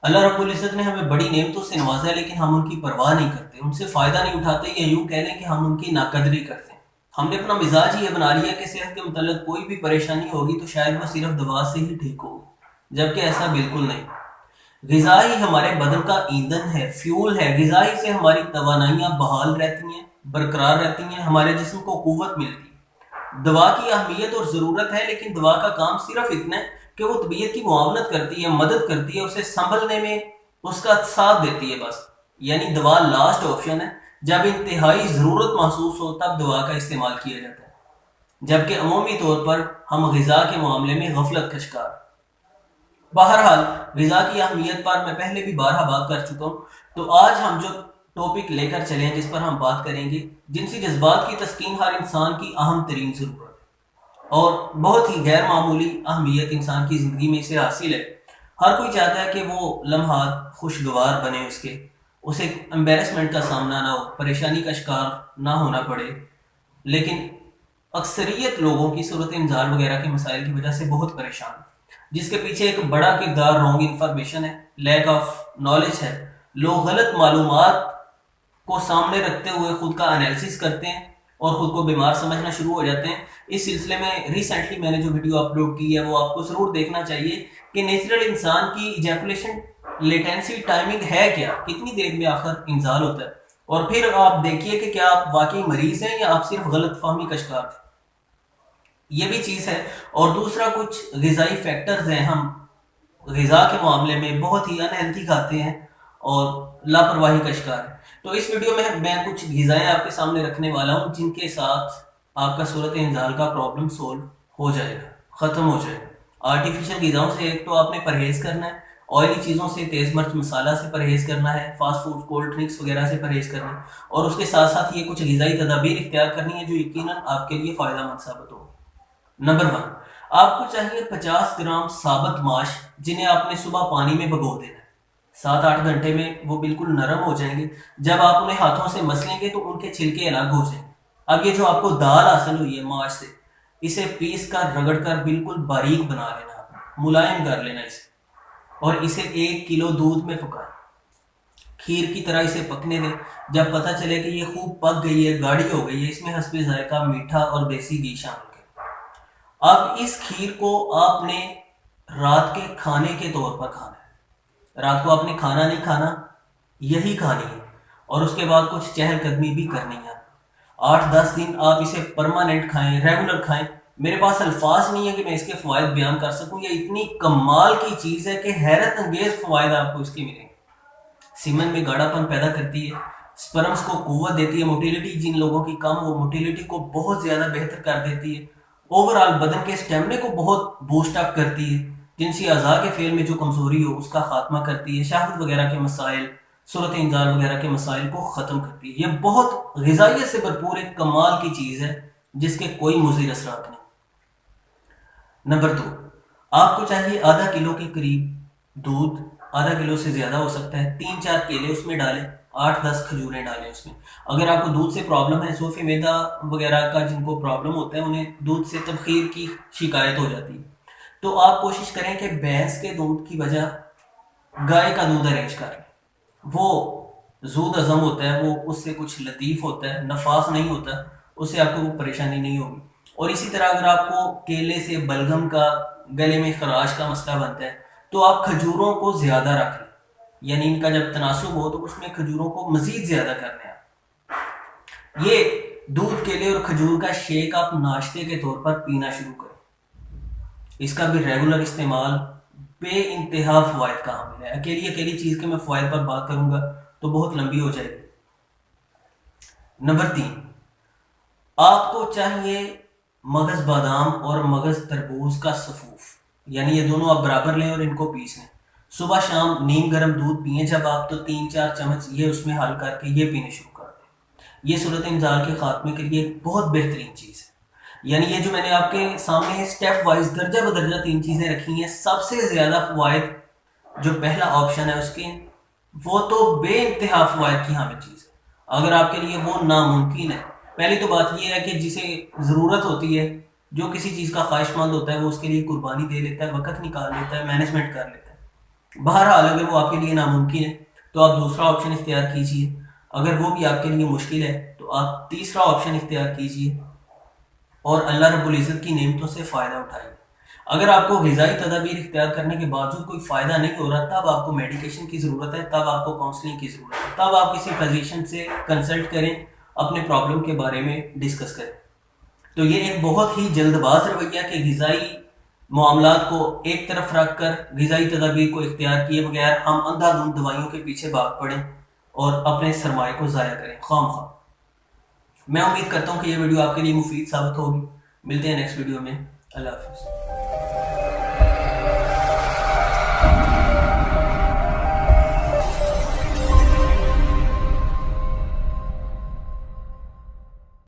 अल्लाह रब्बुल इज़्ज़त ने हमें बड़ी नेमतों से नवाजा है, लेकिन हम उनकी परवाह नहीं करते, उनसे फ़ायदा नहीं उठाते, या यूँ कह लें कि हम उनकी नाकदरी करते हैं। हमने अपना मिज़ाज ही ये बना लिया कि सेहत के मुतल्लिक़ कोई भी परेशानी होगी तो शायद वो सिर्फ़ दवा से ही ठीक होगी, जबकि ऐसा बिल्कुल नहीं। ग़िज़ा ही हमारे बदन का ईंधन है, फ्यूल है। ग़िज़ा ही से हमारी तवानाइयाँ बहाल रहती हैं, बरकरार रहती हैं, हमारे जिस्म को क़ुव्वत मिलती है। दवा की अहमियत और ज़रूरत है, लेकिन दवा का काम सिर्फ़ इतना है कि वो तबीयत की मुआवनत करती है, मदद करती है, उसे सँभलने में उसका साथ देती है बस। यानी दवा लास्ट ऑप्शन है, जब इंतहाई ज़रूरत महसूस हो तब दवा का इस्तेमाल किया जाता है। जबकि अमूमी तौर पर हम ग़िज़ा के मामले में गफलत का शिकार। बहरहाल, ग़िज़ा की अहमियत पर मैं पहले भी बारहा बात कर चुका हूँ। तो आज हम जो टॉपिक लेकर चले हैं, जिस पर हम बात करेंगे, जिनसी जज्बात की तस्कीन हर इंसान की अहम तरीन ज़रूरत है और बहुत ही गैर मामूली अहमियत इंसान की ज़िंदगी में इसे हासिल है। हर कोई चाहता है कि वो लम्हात खुशगवार बने, उसे एम्बेरसमेंट का सामना ना हो, परेशानी का शिकार ना होना पड़े। लेकिन अक्सरियत लोगों की सूरत इंजार वगैरह के मसाइल की वजह से बहुत परेशान है, जिसके पीछे एक बड़ा किरदार रॉन्ग इन्फॉर्मेशन है, लैक ऑफ नॉलेज है। लोग गलत मालूमात को सामने रखते हुए खुद का एनालिसिस करते हैं और खुद को बीमार समझना शुरू हो जाते हैं। इस सिलसिले में रिसेंटली मैंने जो वीडियो अपलोड की है वो आपको ज़रूर देखना चाहिए कि नेचुरल इंसान की इजैकुलेशन लेटेंसी टाइमिंग है क्या, कितनी देर में आखिर इंजाल होता है। और फिर आप देखिए कि क्या आप वाकई मरीज हैं या आप सिर्फ गलत फहमी का शिकार थे। ये भी चीज़ है। और दूसरा, कुछ ग़िज़ाई फैक्टर्स हैं, हम ग़िज़ा के मामले में बहुत ही अनहेल्थी खाते हैं और लापरवाही का शिकार है। तो इस वीडियो में मैं कुछ ग़िज़ाएँ आपके सामने रखने वाला हूँ, जिनके साथ आपका सूरत इंजाल का प्रॉब्लम सोल्व हो जाएगा, ख़त्म हो जाएगा। आर्टिफिशियल ग़िज़ाओं से एक तो आपने परहेज़ करना है, ऑयली चीज़ों से, तेज़ मिर्च मसाला से परहेज़ करना है, फास्ट फूड, कोल्ड ड्रिंक्स वगैरह से परहेज़ करना है, और उसके साथ साथ ये कुछ ग़िज़ाई तदाबीर इख्तियार करनी है जो यकीनन आपके लिए फ़ायदेमंद साबित हो। नंबर वन, आपको चाहिए 50 ग्राम साबुत माश, जिन्हें आपने सुबह पानी में भिगो देना है। 7-8 घंटे में वो बिल्कुल नरम हो जाएंगे। जब आप उन्हें हाथों से मसलेंगे तो उनके छिलके अलग हो जाएंगे। अब ये जो आपको दाल हासिल हुई है माश से, इसे पीस कर रगड़ कर बिल्कुल बारीक बना लेना, आपने मुलायम कर लेना इसे, और इसे 1 किलो दूध में पकाएं। खीर की तरह इसे पकने दें। जब पता चले कि ये खूब पक गई है, गाढ़ी हो गई है, इसमें हस्बे जायका मीठा और देसी घी शामिल करें। अब इस खीर को आपने रात के खाने के तौर पर खाना है। रात को आपने खाना नहीं खाना, यही खानी है, और उसके बाद कुछ चहलकदमी भी करनी है। 8-10 दिन आप इसे परमानेंट खाएं, रेगुलर खाएं। मेरे पास अल्फाज नहीं है कि मैं इसके फ़वाद बयान कर सकूं। ये इतनी कमाल की चीज़ है कि हैरत अंगेज फ़वाद आपको इसके मिलेंगे। सीमन में गाढ़ापन पैदा करती है, स्पर्म्स को कुव्वत देती है, मोटिलिटी जिन लोगों की कम वो मोटिलिटी को बहुत ज़्यादा बेहतर कर देती है, ओवरऑल बदन के स्टेमिना को बहुत बूस्ट अप करती है, जिनसी अज़ा के फेल में जो कमज़ोरी हो उसका खात्मा करती है, शहवत वगैरह के मसाइल, सूरत इंजाल वगैरह के मसाइल को ख़त्म करती है। ये बहुत ग़िज़ाइयत से भरपूर एक कमाल की चीज़ है जिसके कोई मुज़िर असरात नहीं। नंबर दो, आपको चाहिए आधा किलो के करीब दूध, आधा किलो से ज़्यादा हो सकता है। 3-4 केले उसमें डालें, 8-10 खजूरें डालें उसमें। अगर आपको दूध से प्रॉब्लम है, सोफ़े मैदा वगैरह का जिनको प्रॉब्लम होता है, उन्हें दूध से तबखीर की शिकायत हो जाती है, तो आप कोशिश करें कि भैंस के दूध की बजाय गाय का दूध अरेंज कर लें। वो जूद हजम होता है, वो उससे कुछ लतीफ़ होता है, नफास नहीं होता, उससे आपको वो परेशानी नहीं होगी। और इसी तरह अगर आपको केले से बलगम का, गले में खराश का मसला बनता है, तो आप खजूरों को ज़्यादा रख लें, यानी इनका जब तनासुब हो तो उसमें खजूरों को मज़ीद ज़्यादा कर लें आप। ये दूध, केले और खजूर का शेक आप नाश्ते के तौर पर पीना शुरू करें। इसका भी रेगुलर इस्तेमाल बे इंतहा फ़वाइद का हामिल है। अकेली अकेली चीज़ के मैं फ़वाइद पर बात करूंगा तो बहुत लंबी हो जाएगी। नंबर 3, आपको चाहिए मगज़ बादाम और मगज़ तरबूज का सफूफ, यानी ये दोनों आप बराबर लें और इनको पीस लें। सुबह शाम नीम गर्म दूध पिए जब आप, तो 3-4 चम्मच ये उसमें हल करके ये पीने शुरू कर दें। ये सूरत इंजाल के खात्मे के लिए एक बहुत बेहतरीन चीज़ है। यानी ये जो मैंने आपके सामने स्टेप वाइज दर्जा बदर्जा 3 चीज़ें रखी हैं, सबसे ज़्यादा फ़वाइद जो पहला ऑप्शन है उसके, वो तो बे इंतहा फ़वाइद की हामिल चीज़ है। अगर आपके लिए वो नामुमकिन है, पहली तो बात यह है कि जिसे ज़रूरत होती है, जो किसी चीज़ का ख्वाहिशमंद होता है, वो उसके लिए कुर्बानी दे लेता है, वक़्त निकाल लेता है, मैनेजमेंट कर लेता है। बहरहाल अगर वो आपके लिए नामुमकिन है तो आप दूसरा ऑप्शन इख्तियार कीजिए, अगर वो भी आपके लिए मुश्किल है तो आप तीसरा ऑप्शन इख्तियार कीजिए और अल्लाह रब्बुल इज़्ज़त की नेमतों से फ़ायदा उठाइए। अगर आपको ग़िज़ाई तदाबीर इख्तियार करने के बावजूद कोई फ़ायदा नहीं हो रहा, तब आपको मेडिकेशन की ज़रूरत है, तब आपको काउंसलिंग की ज़रूरत है, तब आप किसी फ़िज़िशियन से कंसल्ट करें, अपने प्रॉब्लम के बारे में डिस्कस करें। तो ये एक बहुत ही जल्दबाज रवैया कि ग़िज़ाई मामलात को एक तरफ रख कर ग़िज़ाई तदाबीर को इख्तियार किए बगैर हम अंधाधुंध दवाइयों के पीछे भाग पड़ें और अपने सरमाए को ज़ाया करें खामखा। मैं उम्मीद करता हूँ कि ये वीडियो आपके लिए मुफीद साबित होगी। मिलते हैं नेक्स्ट वीडियो में। अल्लाह हाफ़िज़।